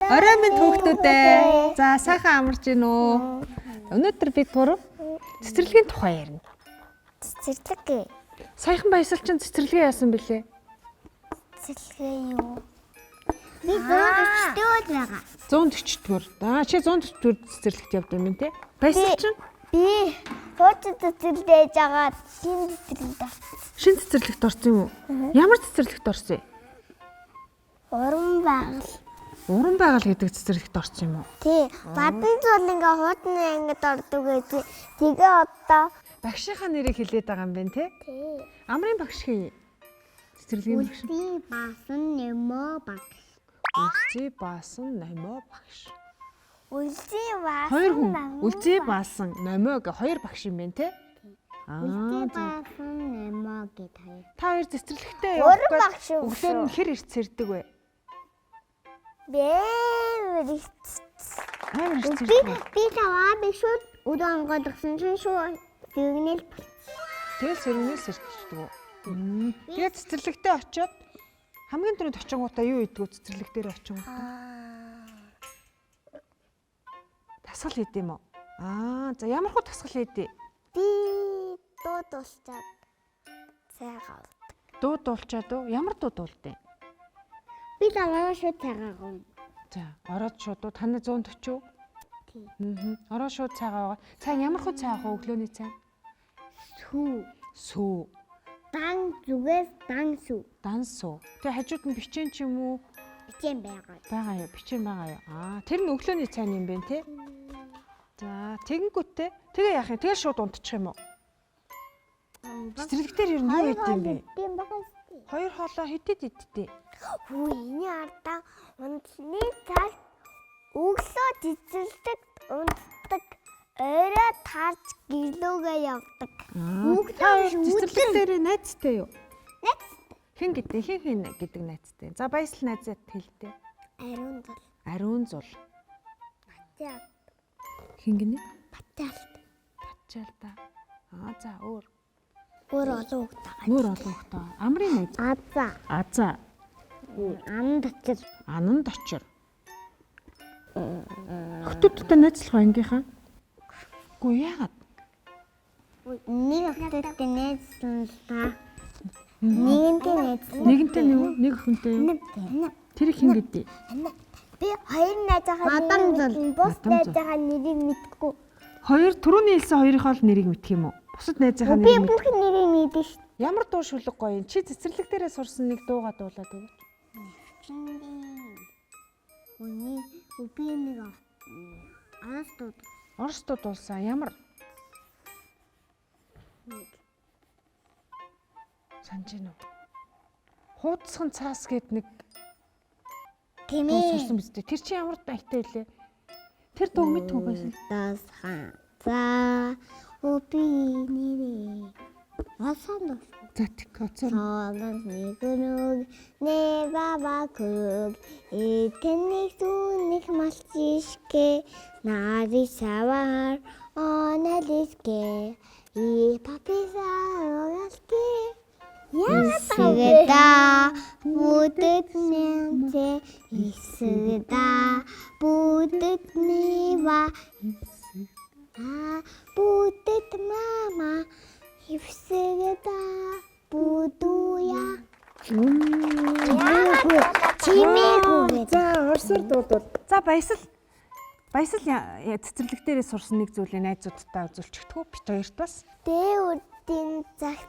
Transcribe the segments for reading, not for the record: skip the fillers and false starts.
Орой минь хүүхдүүдээ. За сайхан амарч гин үү? Өнөөдөр бид гурав цэцэрлэгийн тухай ярина. Цэцэрлэг. Саяхан баясал чинь цэцэрлэгээ яасан бэлээ? Цэцэрлэгээ юу? Би 140-д байгаа. 140-р. Чи 140-р цэцэрлэгт явд юм те? Баясал чинь? Би хуучин цэцэрлэгт байгаа шинэ цэцэрлэгт. Шинэ цэцэрлэгт орсон юм уу? Ямар цэцэрлэгт орсон юм? Уран байгаль. Уран байгаль гэдэг цэцэрлэгт орсон юм уу? Тий. Бадан зул ингээ хуутны ангид ордог гэдэг. Тэгээ одоо Багшийнхаа нэрийг хэлээд байгаа юм байна те? тий. Амрын багш хий. Цэцэрлэгийн багш. Үлзий баасан нэмоо багш. Үлзий баасан номоо багш. Үлзий баасан. Хоёр хүн үлзий баасан номоо гэ хоёр багш юм байна те? Үлзий баасан нэмоо гэд хоёр. Та хоёр цэцэрлэгтээ Уран багш шүү. өглөө нь хэр ирцэрдэг вэ? Амар Амар ирцэрдэг. би таваа би шууд өдөө онгойлгосон чинь шууд гэгнэл. Тэгэл сэрнээс ирчдэг үү? Тэгээд цэцэрлэгтээ очиод хамгийн түрүүнд очингуудаа юу идэгүү цэцэрлэг дээр очингуудаа? Тасгал хийдэм үү? За ямар хөө тасгал хийдэ? Би дууд улчаад цайгаа. Дууд дуулчаад уу? Ямар дууд дуулдэ? Би таваа шууд цайгаа гоо. За, ороод шууд уу? Таны 140 үү? Тий. Ороод шууд цайгаа. Цай ямар хөө цай авах вэ? Өглөөний цай? Сүү. Дан зүгээс дан сүү. Дан сүү. Тэгээ хажууд нь бичэн ч юм уу? Бичэн байгаа. Байгаа юу? Бичэн байгаа юу? Тэр нь өглөөний цай юм бэ те? За, тэгэнгүүтээ тэгээ яах юм? Тэгээ шууд унтчих юм уу? Цэцэрлэгтэр ер нь юу хийд юм бэ? Тийм байгаа шүү. Хоёр хоолоо хэдэд идтээ? Хүү энэ ардаа унтны цаг өглөө цэцэрлэгт унтдаг. Орой тарж гэлөөгээ явдаг. Цэцэрлэг дээр найзтай юу? Найз. Хэн гэдэг? Хэн гэдэг найзтай? За баясал найзад хэлдэ. Ариун зул. Ариун зул. Батял. Хэн гинэ? Батял. Батчаалта. За өөр. Өөр олон хүүхдтэй. Өөр олон хүүхдтэй. Амрын найз. Азаа. Анд очил. Ананд очир. Хүүхдүүдтэй найзлах ангийнхаа. Гү яагаад? Нэг хүүхдтэй найзлан та. Нэгэнтэй найзлан. Нэгэнтэй нэг үү? Нэг охинтой юу? Тэр хэн гэдэг? Би хоёр найзаагаа бус найзаагаа нэрийг мэдгүй. Хоёр түрүүний хэлсэн хоёрынхоо л нэрийг мэдх юм уу? Бусад найзынхаа Би нэрийг мэдх. бүх нэрийг мэдэн шүү. Ямар дуу шүлэг гоё юм. Чи цэцэрлэг дээрээ сурсан нэг дуугаа дуулаад өгөөч. Үний би нэг арстууд Орос дуу дуулсан. Ямар? Санаж гинөө. Хуудсхан цаас гэд нэг тийм дуу ээ. сурсан биз дээ. Тэр чи ямар баяртай илээ? Тэр дуу мэдгүй байсан. Дасхан. За би нэрээ. Асан За тэг оцоор. Солон нэгүнүг нэ баба күг этэнник зүнник малчишке нари савар оналиске и паписа огалке ясагда бүдэт нэмтэ исэгда бүдэт нэва бүдэт мама ивсэгда будуя чимээгүй. За орсоор дуудвал. За баясал цэцэрлэг дээрээ сурсан нэг зүйлээ найзуудтай үзүүлчихдэггүй. Бит хоёрт бас. Дээврийн цагт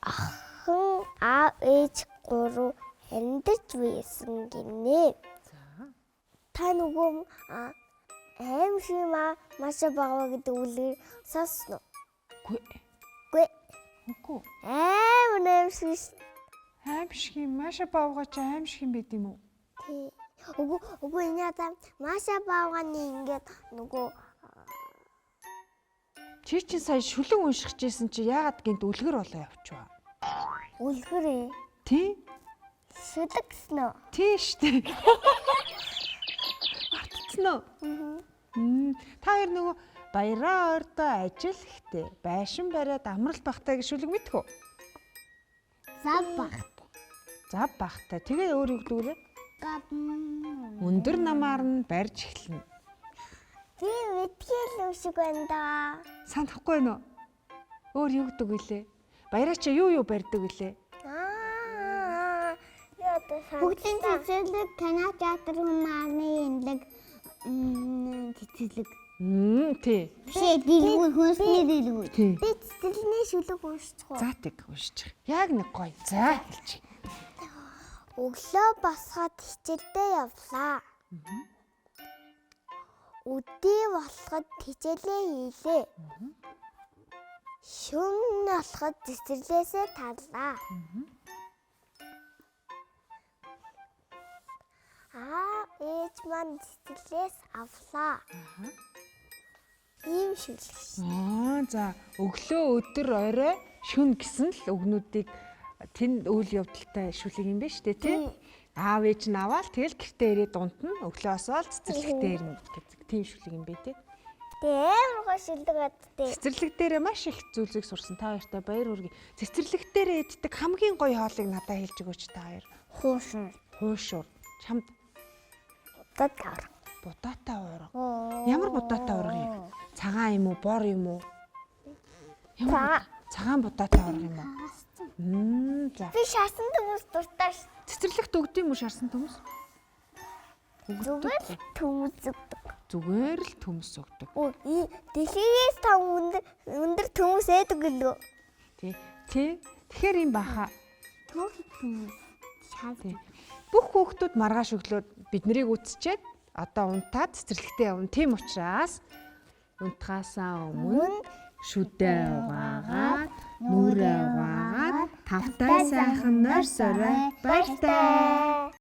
ахын аав ээж гурав амьдарч байсан гинэ. За. Та нөгөө аим шима маша бага гэдэг үлээр сонсно. Гүй. Үгүй. Аим шиш. Аимшиг юм. Маша баавга чи аимшиг юм байд юм уу? Тий. Үгүй энэ одоо маша бавганы ингээд нөгөө Чи чинь сая шүлэн уншиж байсан чи яагаад гинт үлгэр болоо явчихва? үлгэрээ Тий? шүлэг гэсэн үү? Тий штэ. Мартчихсан уу? Та хоёр нөгөө баяраа ойрдоо ажил ихтэй байшин бариад амралт багтай гэж шүлэг мэдхүү? Зав багт. Зав багтай. Тэгээ өөр юу гэдгүүрээ? Өндөр намаар нь барьж эхэлнэ. Би мэдгээл шиг байна да. Санахгүй байна уу? Өөр юу гэдэг вүлээ? Баяраа юу барьдаг вүлээ? Бүгдийн цэцэрлэг, кино театр хүмүүний имлэг, цэцэрлэг. Тий. Бишээ дэлгүүр хөөсний дэлгүүр. Тий. Би цэцэрлэгийн шүлэг уншчих уу? За тэг уншчих. Яг нэг гоё. За хэлчих. Өглөө босоход хичээлдээ явлаа. Өдий болоход хичээлээ хийлээ. Шөнө болоход цэцэрлээсээ таллаа. Ээж маань цэцэрлээс авлаа. Ийм шүлэг. За өглөө өдөр орой шүн гэсэн л үгнүүдийг тэнд үйл явдалтай шүлэг юм байна шүү дээ тий. Аав ээж нь аваад тэгэл гэртээ ирээд дунд нь өглөөсөө л цэцэрлэгтээ ирнэ гэдэг тийм шүлэг юм бэ тий. Амар гоё шүлэг адтай. Цэцэрлэг дээрээ маш их зүйлийг сурсан. Та хоёртай баяр хүргэе. Цэцэрлэг дээрээ иддэг хамгийн гоё хоолыг надад хэлж өгөөч та хоёр. Хуушур. Чамд Будаатай уурга. Ямар будаатай уурга юм? Цагаан юм уу, бор юм уу? Цагаан будаатай уурга юм уу? За. Би шарсан төмөс дуртай ш. Цэцэрлэгт өгдөг юм уу шарсан төмөс? Зүгээр төмөс өгдөг. Зүгээр л төмөс өгдөг. Дэлхийгээс та өндөр төмөс ээдэг гэлөө. Тий. Тэгэхээр юм баха. Төмөс. Бүх хүүхдүүд маргааш өглөө биднийг үтсчээд одоо унтаад цэцэрлэгтээ явна. Тийм учраас унтахаасаа өмнө шүдээ угаагаад, нүрээ угаагаад, тавтай сайхан нойр сорой баяртай.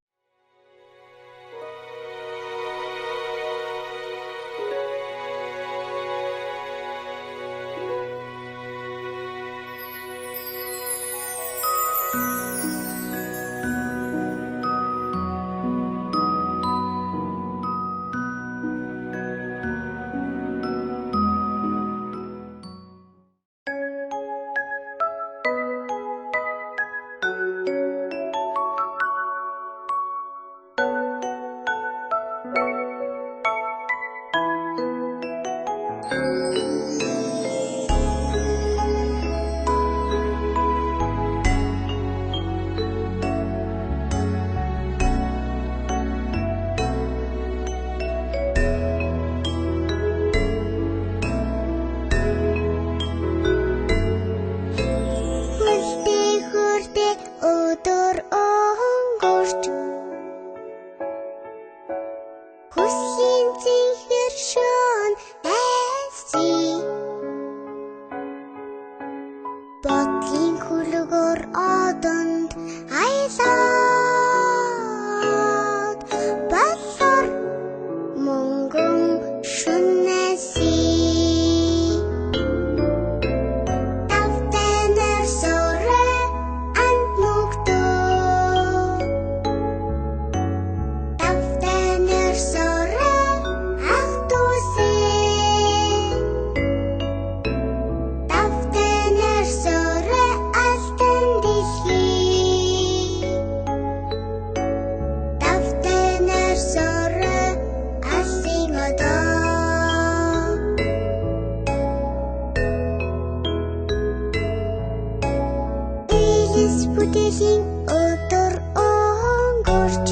Бүтэлийн өдөр өнгөрч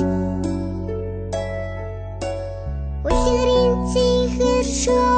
үлгэрийн цэхэр шоо